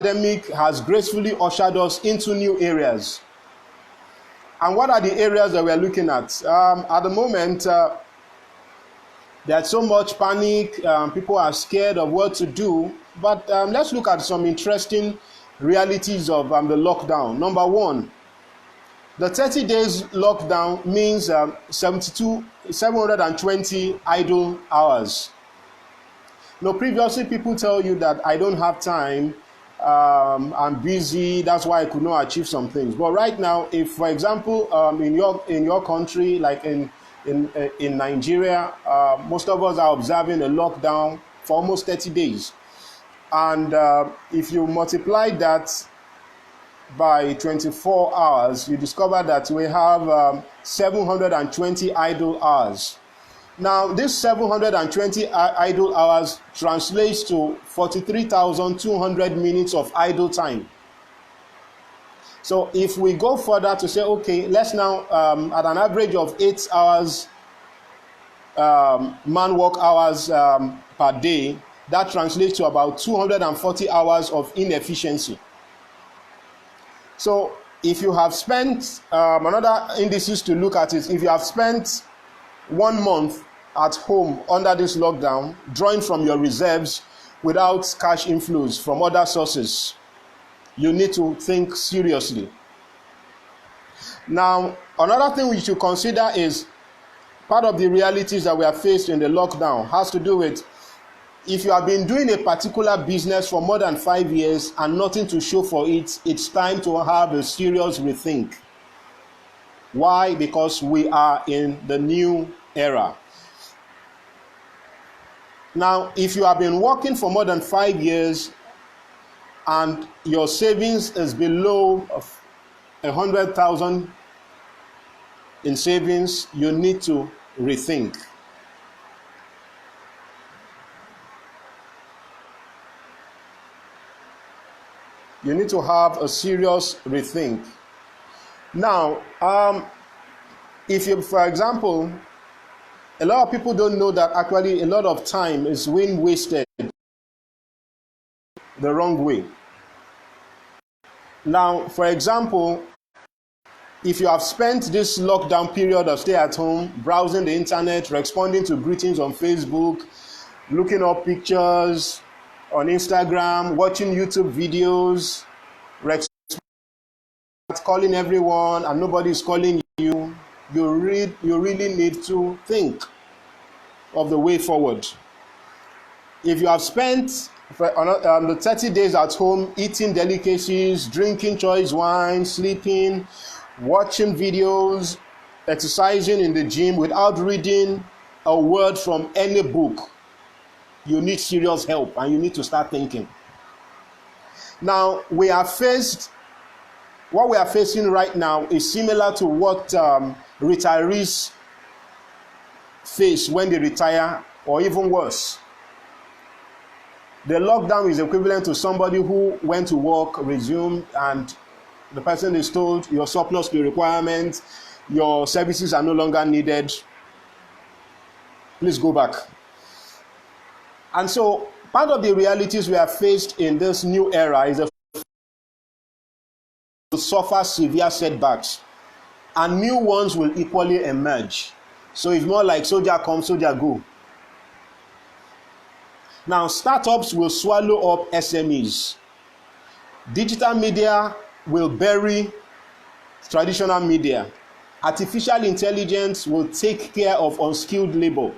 pandemic has gracefully ushered us into new areas. And what are the areas that we're looking at? At the moment, there's so much panic. People are scared of what to do. But let's look at some interesting realities of the lockdown. Number one, the 30 days lockdown means 720 idle hours. Now, previously, people tell you that I don't have time, I'm busy, that's why I could not achieve some things. But right now, if, for example, in your country, like in Nigeria, most of us are observing a lockdown for almost 30 days. And if you multiply that by 24 hours, you discover that we have 720 idle hours. Now, this 720 idle hours translates to 43,200 minutes of idle time. So if we go further to say, okay, let's now, at an average of 8 hours, man work hours per day, that translates to about 240 hours of inefficiency. So if you have spent, another indices to look at is if you have spent 1 month at home under this lockdown, drawing from your reserves without cash inflows from other sources, you need to think seriously. Now, another thing we should consider is part of the realities that we are faced in the lockdown has to do with if you have been doing a particular business for more than 5 years and nothing to show for it, it's time to have a serious rethink. Why? Because we are in the new era. Now, if you have been working for more than 5 years and your savings is below 100,000 in savings, you need to rethink. You need to have a serious rethink. Now, if you, for example, a lot of people don't know that actually a lot of time is being wasted the wrong way. Now, for example, if you have spent this lockdown period of stay at home, browsing the internet, responding to greetings on Facebook, looking up pictures on Instagram, watching YouTube videos, calling everyone and nobody is calling you, you really need to think of the way forward. If you have spent the 30 days at home eating delicacies, drinking choice wine, sleeping, watching videos, exercising in the gym without reading a word from any book, you need serious help and you need to start thinking. Now, what we are facing right now is similar to what retirees face when they retire, or even worse. The lockdown is equivalent to somebody who went to work, resumed, and the person is told your surplus to requirement, your services are no longer needed, please go back. And so part of the realities we are faced in this new era is to suffer severe setbacks, and new ones will equally emerge. So it's more like soldier come, soldier go. Now, startups will swallow up SMEs. Digital media will bury traditional media. Artificial intelligence will take care of unskilled labor.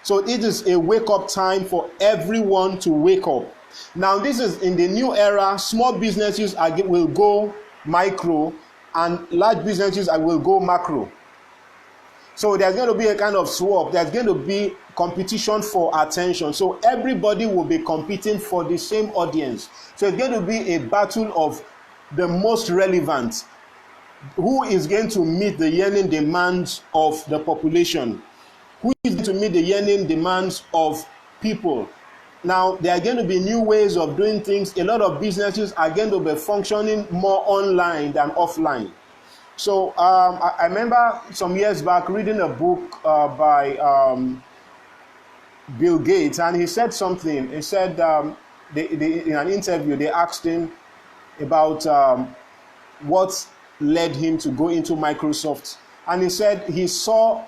So it is a wake-up time for everyone to wake up. Now, this is in the new era. Small businesses will go micro and large businesses will go macro. So there's going to be a kind of swap. There's going to be competition for attention. So everybody will be competing for the same audience. So it's going to be a battle of the most relevant. Who is going to meet the yearning demands of the population? Who is going to meet the yearning demands of people? Now, there are going to be new ways of doing things. A lot of businesses are going to be functioning more online than offline. So I remember some years back reading a book by Bill Gates, and he said something. He said, in an interview, they asked him about what led him to go into Microsoft. And he said he saw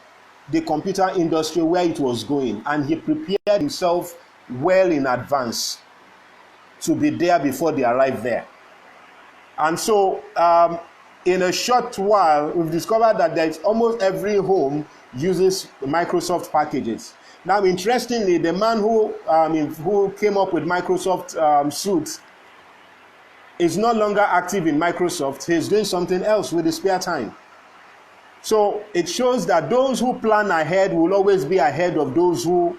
the computer industry where it was going, and he prepared himself well in advance to be there before they arrived there. And so in a short while, we've discovered that there's almost every home uses Microsoft packages. Now, interestingly, the man who came up with Microsoft Suite is no longer active in Microsoft. He's doing something else with his spare time. So it shows that those who plan ahead will always be ahead of those who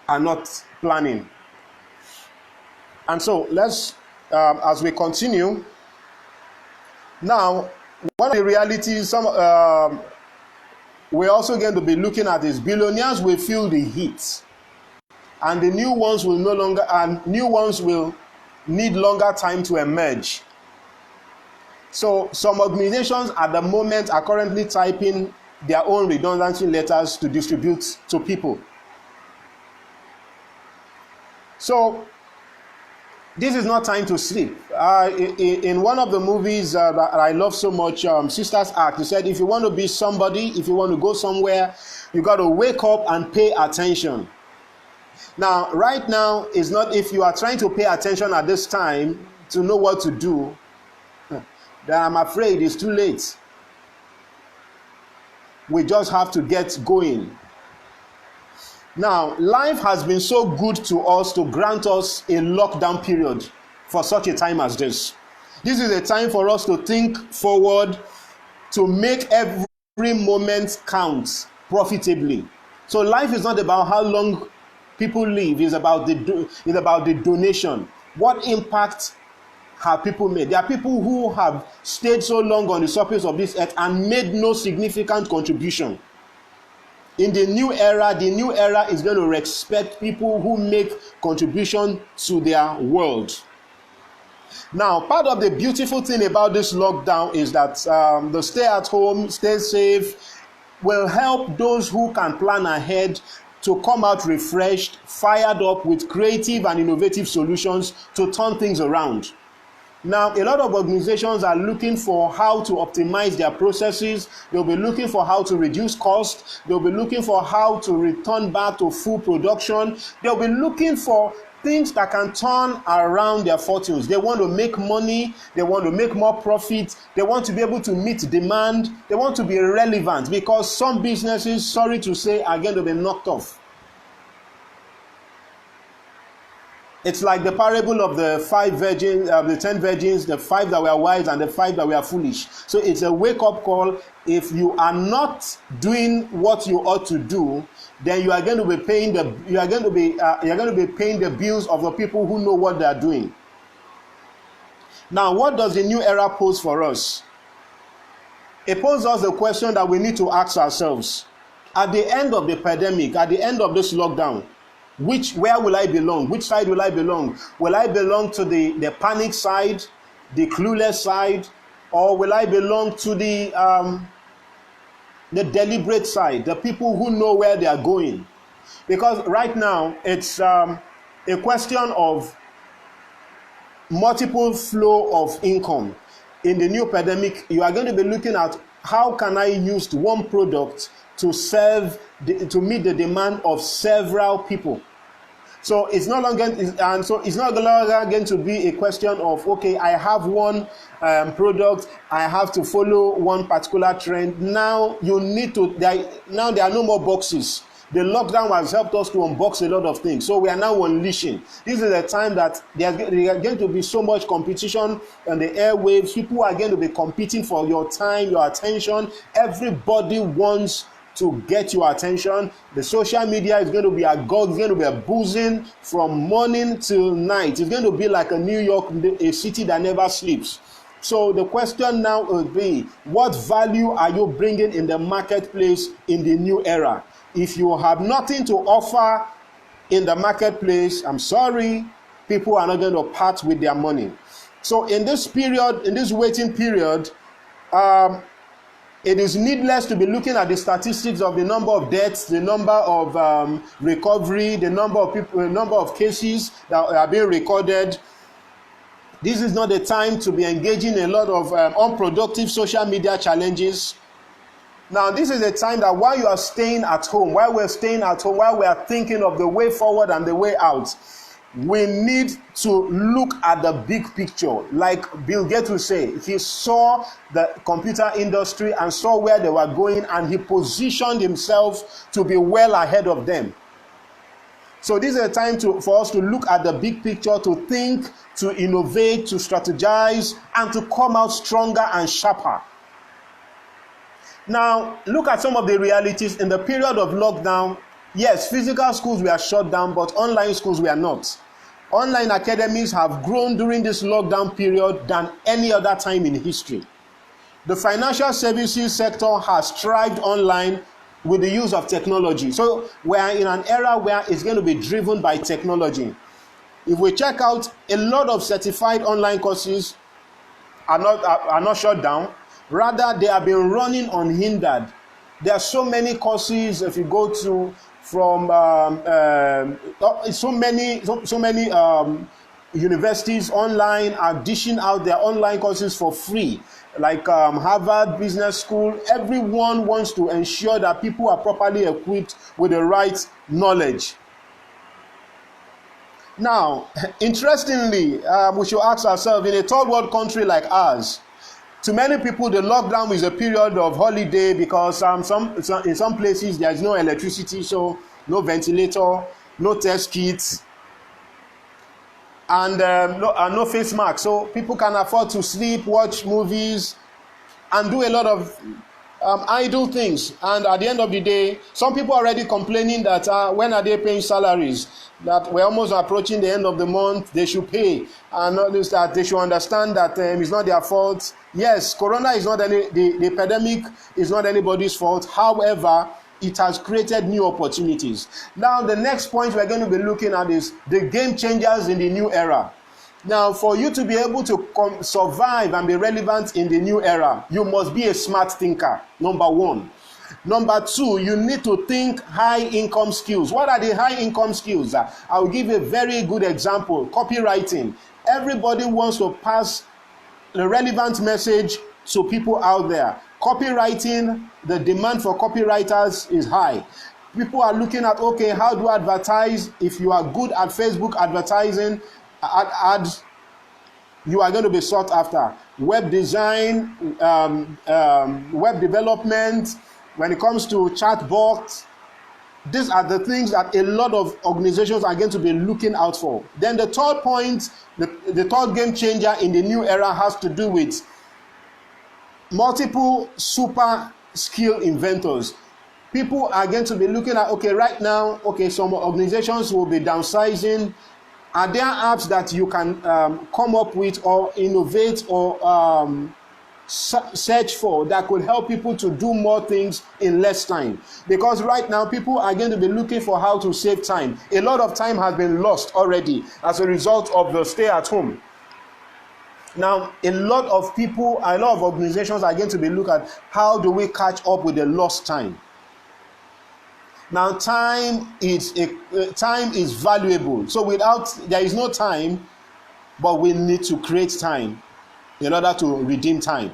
are not planning. And so let's, as we continue, now, one of the realities we're also going to be looking at is billionaires will feel the heat, and the new ones will need longer time to emerge. So some organizations at the moment are currently typing their own redundancy letters to distribute to people. So this is not time to sleep. In one of the movies that I love so much, Sisters Act, he said, if you want to be somebody, if you want to go somewhere, you got to wake up and pay attention. Now, right now, is not if you are trying to pay attention at this time to know what to do, then I'm afraid it's too late. We just have to get going. Now, life has been so good to us to grant us a lockdown period for such a time as this. This is a time for us to think forward, to make every moment count profitably. So life is not about how long people live, it's about the donation. What impact have people made? There are people who have stayed so long on the surface of this earth and made no significant contribution. In the new era is going to respect people who make contribution to their world. Now, part of the beautiful thing about this lockdown is that the stay at home, stay safe will help those who can plan ahead to come out refreshed, fired up with creative and innovative solutions to turn things around. Now, a lot of organizations are looking for how to optimize their processes. They'll be looking for how to reduce costs. They'll be looking for how to return back to full production. They'll be looking for things that can turn around their fortunes. They want to make money. They want to make more profit. They want to be able to meet demand. They want to be relevant, because some businesses, sorry to say, are going to be knocked off. It's like the parable of the 5 virgins, the 10 virgins, the 5 that were wise and the 5 that were foolish. So it's a wake-up call. If you are not doing what you ought to do, then you are going to be paying the bills of the people who know what they are doing. Now, what does the new era pose for us? It poses us the question that we need to ask ourselves. At the end of the pandemic, at the end of this lockdown, where will I belong? Which side will I belong? Will I belong to the panic side, the clueless side, or will I belong to the deliberate side, the people who know where they are going? Because right now it's a question of multiple flow of income. In the new pandemic, you are going to be looking at how can I use one product to meet the demand of several people. So it's no longer going to be a question of, okay, I have one product, I have to follow one particular trend. Now there are no more boxes. The lockdown has helped us to unbox a lot of things. So we are now unleashing. This is a time that there are going to be so much competition on the airwaves. People are going to be competing for your time, your attention. Everybody wants to get your attention. The social media is going to be agog, it's going to be a boozing from morning till night. It's going to be like a New York, a city that never sleeps. So the question now will be, what value are you bringing in the marketplace in the new era? If you have nothing to offer in the marketplace, I'm sorry, people are not going to part with their money. So in this period, in this waiting period, It is needless to be looking at the statistics of the number of deaths, the number of recovery, the number of people, the number of cases that are being recorded. This is not the time to be engaging in a lot of unproductive social media challenges. Now, this is a time that while you are staying at home, while we're staying at home, while we are thinking of the way forward and the way out, we need to look at the big picture. Like Bill Gates will say, he saw the computer industry and saw where they were going, and he positioned himself to be well ahead of them. So this is a time for us to look at the big picture, to think, to innovate, to strategize, and to come out stronger and sharper. Now, look at some of the realities in the period of lockdown. Yes, physical schools were shut down, but online schools were not. Online academies have grown during this lockdown period than any other time in history. The financial services sector has thrived online with the use of technology. So we are in an era where it's going to be driven by technology. If we check out, a lot of certified online courses are not shut down. Rather, they have been running unhindered. There are so many courses. If you go to so many universities online are dishing out their online courses for free. Like Harvard Business School, everyone wants to ensure that people are properly equipped with the right knowledge. Now, interestingly, we should ask ourselves, in a third world country like ours, to many people, the lockdown is a period of holiday because in some places there is no electricity, so no ventilator, no test kits, and no face mask. So people can afford to sleep, watch movies, and do a lot of idle things. And at the end of the day, some people are already complaining that when are they paying salaries? That we're almost approaching the end of the month, they should pay. And notice that they should understand that it's not their fault. Yes, Corona is not the epidemic is not anybody's fault. However, it has created new opportunities. Now, the next point we're going to be looking at is the game changers in the new era. Now, for you to be able to survive and be relevant in the new era, you must be a smart thinker, number one. Number two, you need to think high income skills. What are the high income skills? I will give a very good example. Copywriting. Everybody wants to pass the relevant message to people out there. Copywriting, the demand for copywriters is high. People are looking at, okay, how do I advertise? If you are good at Facebook advertising, ads, you are going to be sought after. Web design, web development, when it comes to chatbots, these are the things that a lot of organizations are going to be looking out for. Then the third point, the third game changer in the new era has to do with multiple super skill inventors. People are going to be looking at, okay, right now, okay, some organizations will be downsizing. Are there apps that you can come up with or innovate or search for that could help people to do more things in less time? Because right now people are going to be looking for how to save time. A lot of time has been lost already as a result of the stay at home. Now, a lot of people, a lot of organizations are going to be looking at how do we catch up with the lost time. Now, time is valuable. So there is no time, but we need to create time in order to redeem time.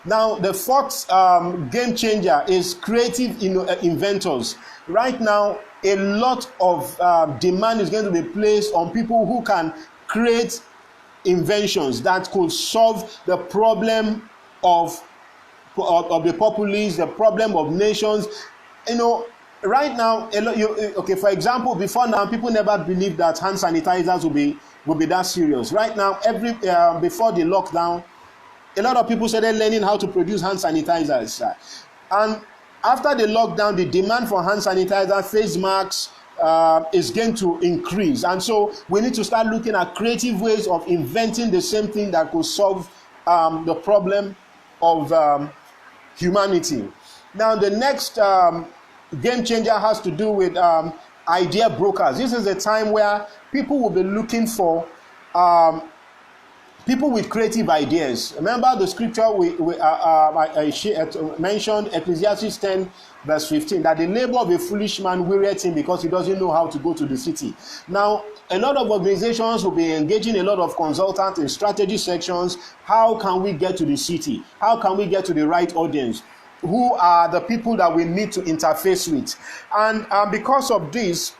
Now, the fourth game changer is creative inventors. Right now, a lot of demand is going to be placed on people who can create inventions that could solve the problem of the populace, the problem of nations. Right now, for example, before now, people never believed that hand sanitizers will be that serious. Right now, before the lockdown, a lot of people started learning how to produce hand sanitizers. And after the lockdown, the demand for hand sanitizer, face masks, is going to increase. And so we need to start looking at creative ways of inventing the same thing that could solve the problem of humanity. Now, the next game changer has to do with idea brokers. This is a time where people will be looking for People with creative ideas. Remember the scripture I mentioned, Ecclesiastes 10 verse 15, that the labor of a foolish man wearieth him because he doesn't know how to go to the city. Now, a lot of organizations will be engaging a lot of consultants in strategy sections. How can we get to the city? How can we get to the right audience? Who are the people that we need to interface with? And because of this,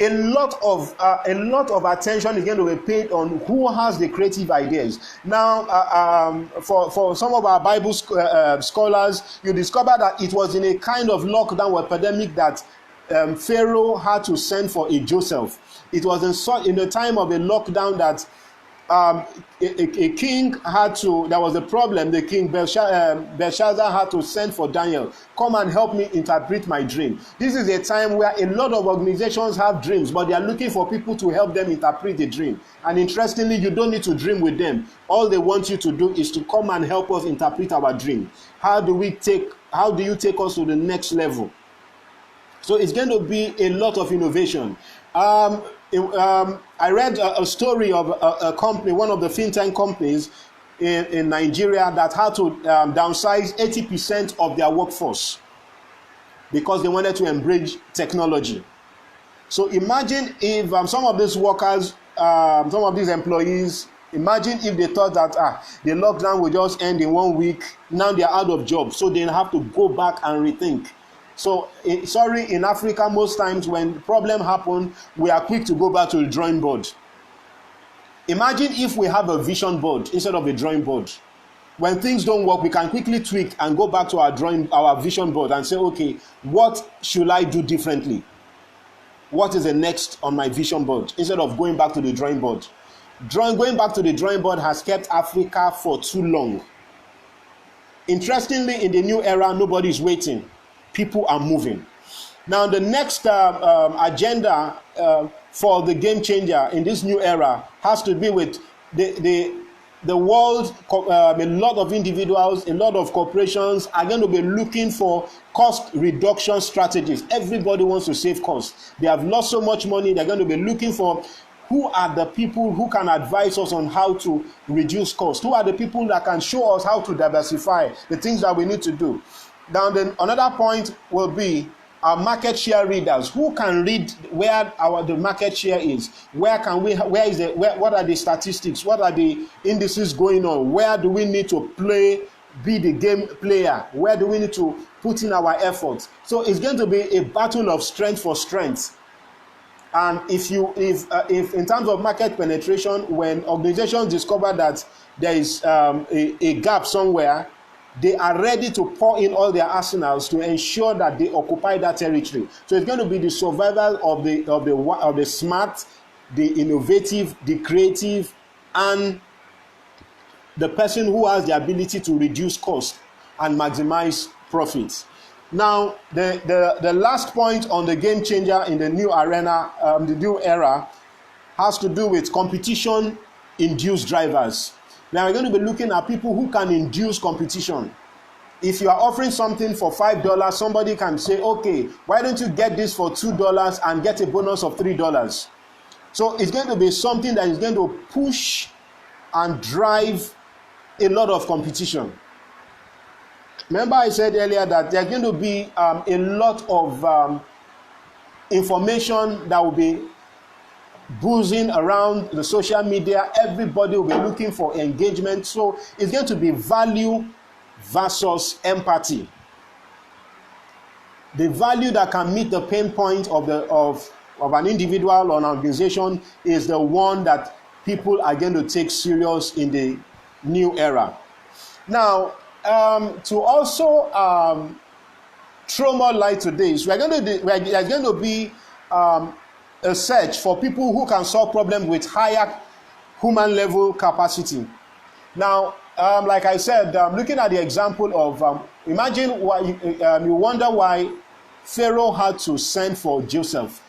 a lot of attention is going to be paid on who has the creative ideas. Now, for some of our Bible scholars, you discover that it was in a kind of lockdown or epidemic that Pharaoh had to send for a Joseph. It was in the time of a lockdown that a king had to, there was a problem, the king Belshazzar had to send for Daniel, come and help me interpret my dream. This is a time where a lot of organizations have dreams, but they are looking for people to help them interpret the dream. And interestingly, you don't need to dream with them. All they want you to do is to come and help us interpret our dream. How do you take us to the next level? So it's going to be a lot of innovation. I read a story of a company, one of the fintech companies in Nigeria, that had to downsize 80% of their workforce because they wanted to embrace technology. So imagine if some of these workers, some of these employees, imagine if they thought that the lockdown will just end in 1 week. Now they are out of job, so they have to go back and rethink. So, in Africa, most times when problem happen, we are quick to go back to the drawing board. Imagine if we have a vision board instead of a drawing board. When things don't work, we can quickly tweak and go back to our vision board and say, okay, what should I do differently? What is the next on my vision board? Instead of going back to the drawing board. Going back to the drawing board has kept Africa for too long. Interestingly, in the new era, nobody is waiting. People are moving. Now, the next agenda for the game changer in this new era has to be with the world. A lot of individuals, a lot of corporations are going to be looking for cost reduction strategies. Everybody wants to save costs. They have lost so much money. They're going to be looking for who are the people who can advise us on how to reduce costs. Who are the people that can show us how to diversify the things that we need to do. Now, then another point will be our market share readers. Who can read where the market share is? What are the statistics? What are the indices going on? Where do we need to be the game player? Where do we need to put in our efforts? So it's going to be a battle of strength for strength. And if in terms of market penetration, when organizations discover that there is a gap somewhere, they are ready to pour in all their arsenals to ensure that they occupy that territory. So it's going to be the survival of the smart, the innovative, the creative, and the person who has the ability to reduce cost and maximize profits. Now, the last point on the game changer in the new arena, the new era, has to do with competition-induced drivers. Now we're going to be looking at people who can induce competition. If you are offering something for $5, somebody can say, okay, why don't you get this for $2 and get a bonus of $3? So it's going to be something that is going to push and drive a lot of competition. Remember I said earlier that there's going to be a lot of information that will be buzzing around the social media. Everybody will be looking for engagement. So it's going to be value versus empathy. The value that can meet the pain point of an individual or an organization is the one that people are going to take serious in the new era. Now, to also throw more light to this, there's going to be a search for people who can solve problems with higher human level capacity. Now, like I said, looking at the example of, imagine why you wonder why Pharaoh had to send for Joseph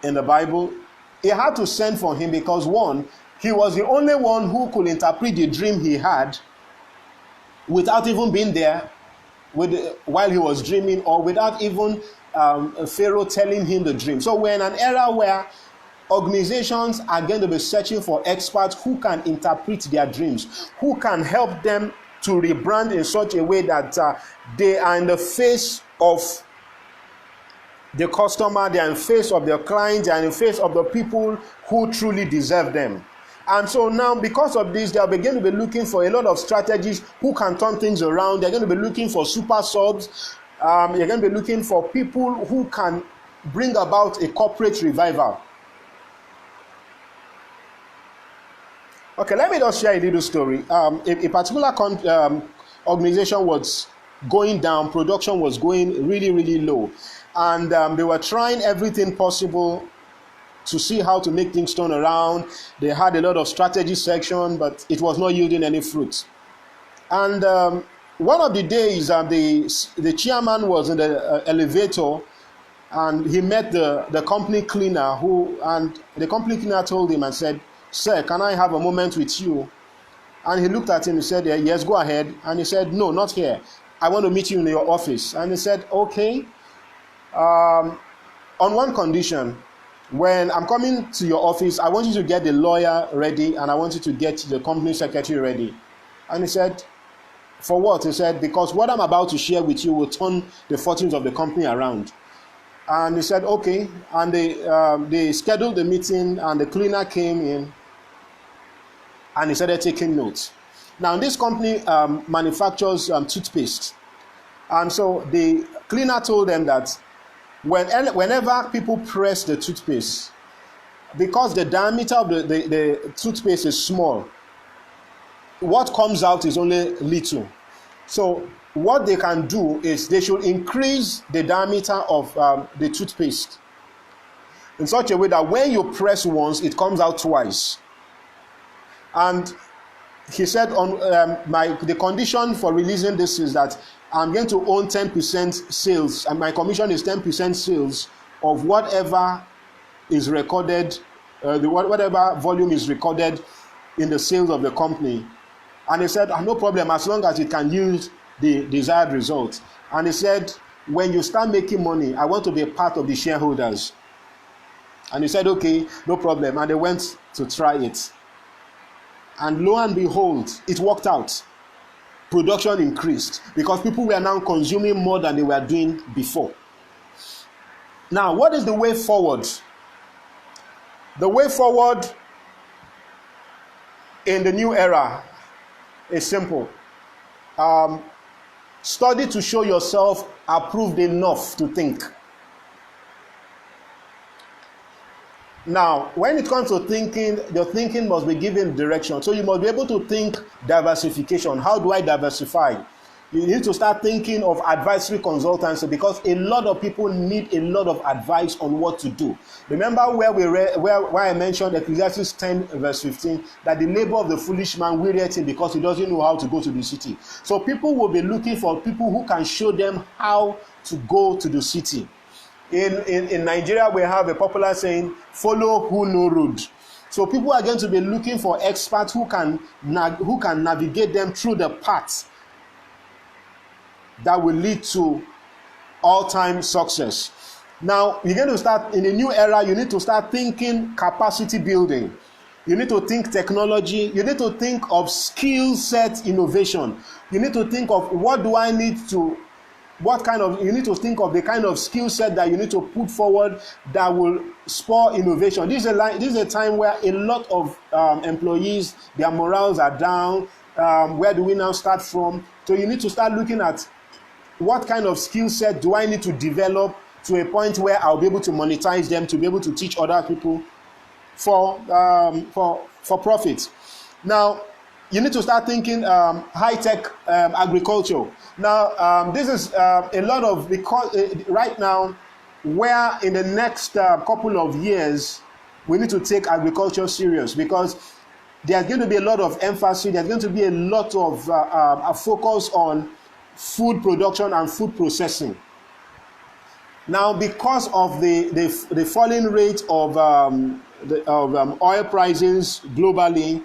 in the Bible. He had to send for him because, one, he was the only one who could interpret the dream he had without even being there while he was dreaming, or without even Pharaoh telling him the dream. So we're in an era where organizations are going to be searching for experts who can interpret their dreams, who can help them to rebrand in such a way that they are in the face of the customer, they are in the face of their clients, they are in the face of the people who truly deserve them. And so now, because of this, they are beginning to be looking for a lot of strategies who can turn things around. They're going to be looking for super subs. You're going to be looking for people who can bring about a corporate revival. Okay, let me just share a little story. A particular organization was going down, production was going really, really low. And they were trying everything possible to see how to make things turn around. They had a lot of strategy section, but it was not yielding any fruit. And one of the days, the chairman was in the elevator, and he met the company cleaner, and the company cleaner told him and said, "Sir, can I have a moment with you?" And he looked at him and said, "Yes, go ahead." And he said, "No, not here. I want to meet you in your office." And he said, "Okay, on one condition. When I'm coming to your office, I want you to get the lawyer ready, and I want you to get the company secretary ready." And he said, "For what?" He said, "Because what I'm about to share with you will turn the fortunes of the company around." And he said, "Okay." And they scheduled the meeting, and the cleaner came in, and he started taking notes. Now, this company manufactures toothpaste. And so the cleaner told them that whenever people press the toothpaste, because the diameter of the toothpaste is small, what comes out is only little. So what they can do is they should increase the diameter of the toothpaste in such a way that when you press once, it comes out twice. And he said, the condition for releasing this is that I'm going to own 10% sales, and my commission is 10% sales of whatever is recorded, whatever volume is recorded in the sales of the company. And he said, "No problem, as long as it can yield the desired result." And he said, "When you start making money, I want to be a part of the shareholders." And he said, "Okay, no problem." And they went to try it. And lo and behold, it worked out. Production increased because people were now consuming more than they were doing before. Now, what is the way forward? The way forward in the new era is simple. Study to show yourself approved enough to think. Now, when it comes to thinking, the thinking must be given direction. So you must be able to think diversification. How do I diversify? You need to start thinking of advisory consultancy, because a lot of people need a lot of advice on what to do. Remember where I mentioned Ecclesiastes 10 verse 15, that the labor of the foolish man wearieth him because he doesn't know how to go to the city. So people will be looking for people who can show them how to go to the city. In Nigeria, we have a popular saying, "Follow who know road." So people are going to be looking for experts who can navigate them through the path that will lead to all-time success. Now, you're going to start in a new era. You need to start thinking capacity building. You need to think technology. You need to think of skill set innovation. You need to think of you need to think of the kind of skill set that you need to put forward that will spur innovation. This is a time where a lot of employees, their morals are down. Where do we now start from? So you need to start looking at what kind of skill set do I need to develop to a point where I'll be able to monetize them, to be able to teach other people for profit. Now, you need to start thinking high-tech agriculture. Now, this is a lot of, because right now, where in the next couple of years, we need to take agriculture serious, because there's going to be a lot of emphasis, there's going to be a lot of a focus on food production and food processing. Now, because of the falling rate of oil prices globally,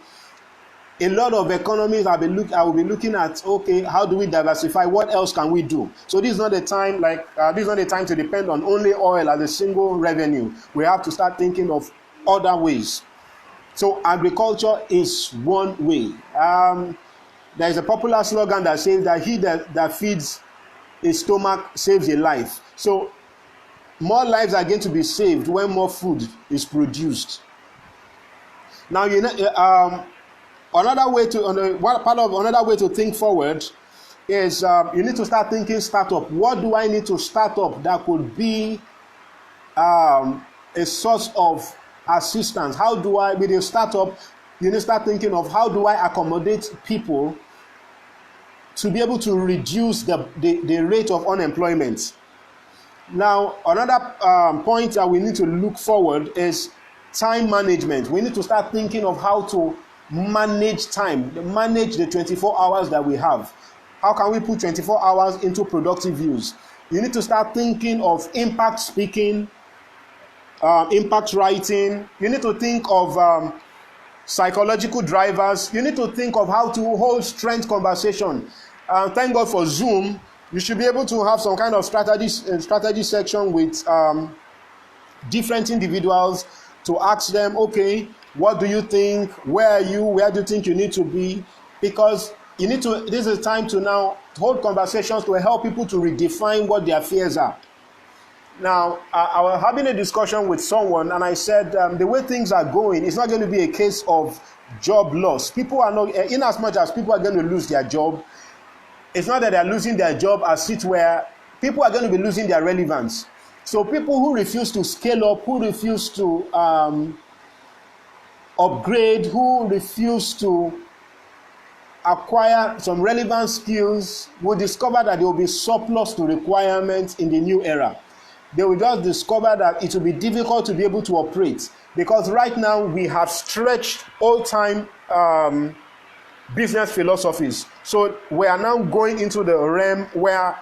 a lot of economies will be looking at, okay, how do we diversify? What else can we do? So this is not the time to depend on only oil as a single revenue. We have to start thinking of other ways. So agriculture is one way. There is a popular slogan that says that he that feeds a stomach saves a life. So more lives are going to be saved when more food is produced. Now, another way to think forward is you need to start thinking startup. What do I need to start up that could be a source of assistance? How do I, with a startup, you need to start thinking of how do I accommodate people to be able to reduce the rate of unemployment. Now, another point that we need to look forward is time management. We need to start thinking of how to manage time, manage the 24 hours that we have. How can we put 24 hours into productive use? You need to start thinking of impact speaking, impact writing. You need to think of psychological drivers. You need to think of how to hold strength conversation. Thank God for Zoom. You should be able to have some kind of strategy section with different individuals to ask them, okay, what do you think? Where are you? Where do you think you need to be? Because you need to, this is time to now hold conversations to help people to redefine what their fears are. Now, I was having a discussion with someone and I said, the way things are going, it's not going to be a case of job loss. People are not, in as much as people are going to lose their job, it's not that they're losing their job as it were, people are going to be losing their relevance. So people who refuse to scale up, who refuse to upgrade, who refuse to acquire some relevant skills will discover that there will be surplus to requirements in the new era. They will just discover that it will be difficult to be able to operate because right now we have stretched old-time business philosophies. So we are now going into the realm where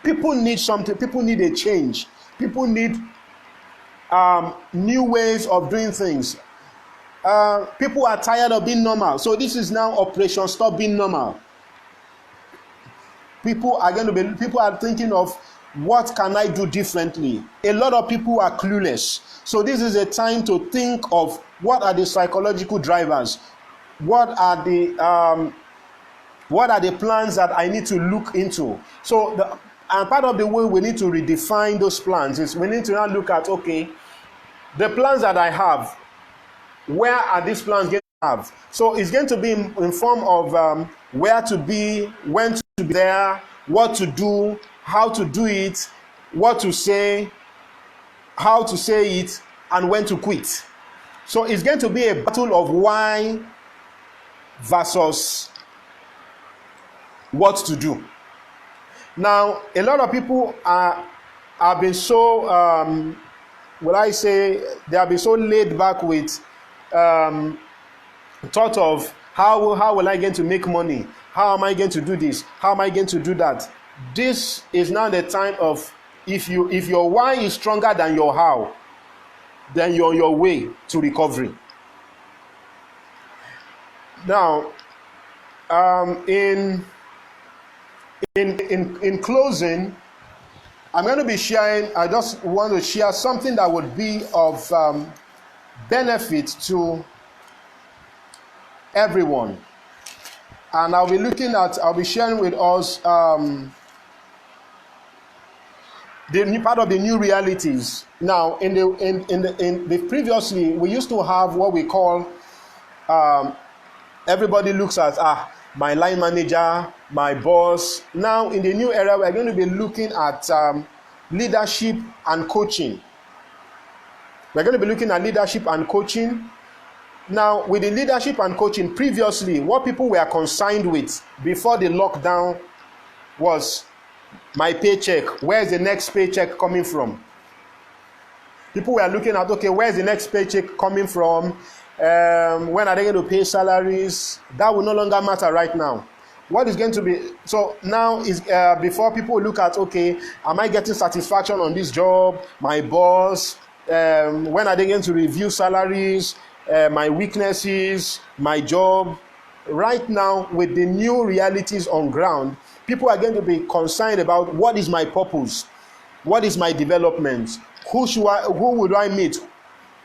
people need something, people need a change, people need new ways of doing things. People are tired of being normal. So this is now Operation Stop Being Normal. People are thinking of what can I do differently. A lot of people are clueless. So this is a time to think of what are the psychological drivers. What are the plans that I need to look into? So and part of the way we need to redefine those plans is we need to now look at, okay, the plans that I have, where are these plans going to have? So it's going to be in form of where to be, when to be there, what to do, how to do it, what to say, how to say it, and when to quit. So it's going to be a battle of why versus what to do. Now, a lot of people have been so, they have been so laid back with thought of how will I get to make money? How am I going to do this? How am I going to do that? This is now the time of if your why is stronger than your how, then you're on your way to recovery. Now, in closing, I'm going to be sharing. I just want to share something that would be of benefit to everyone, and I'll be sharing with us the new part of the new realities. Now, in the previously, we used to have what we call everybody looks at my line manager, my boss. Now, in the new era, we're going to be looking at leadership and coaching. We're going to be looking at leadership and coaching. Now, with the leadership and coaching, previously, what people were concerned with before the lockdown was my paycheck. Where's the next paycheck coming from? People were looking at, okay, where's the next paycheck coming from? When are they going to pay salaries? That will no longer matter right now. What is going to be, so now is before people look at, okay, am I getting satisfaction on this job? My boss, when are they going to review salaries? My weaknesses, my job. Right now, with the new realities on ground, people are going to be concerned about what is my purpose? What is my development? Who would I meet?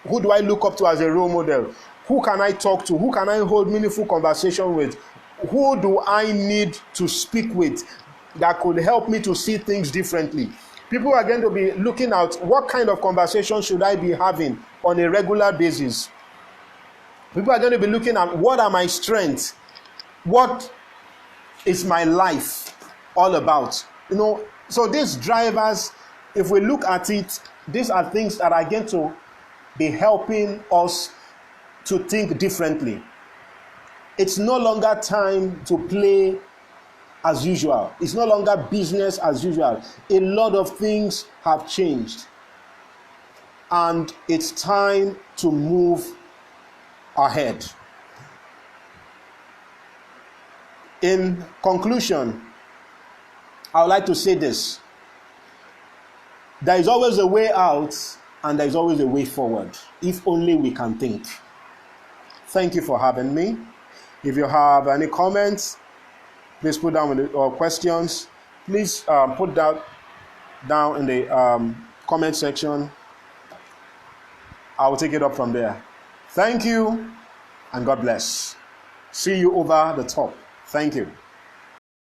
Who do I look up to as a role model? Who can I talk to? Who can I hold meaningful conversation with? Who do I need to speak with that could help me to see things differently? People are going to be looking at what kind of conversation should I be having on a regular basis. People are going to be looking at what are my strengths? What is my life all about? So these drivers, if we look at it, these are things that are going to be helping us to think differently. It's no longer time to play as usual. It's no longer business as usual. A lot of things have changed. And it's time to move ahead. In conclusion, I would like to say this. There is always a way out and there is always a way forward, if only we can think. Thank you for having me. If you have any comments, please put down or questions. Please put that down in the comment section. I will take it up from there. Thank you and God bless. See you over the top. Thank you.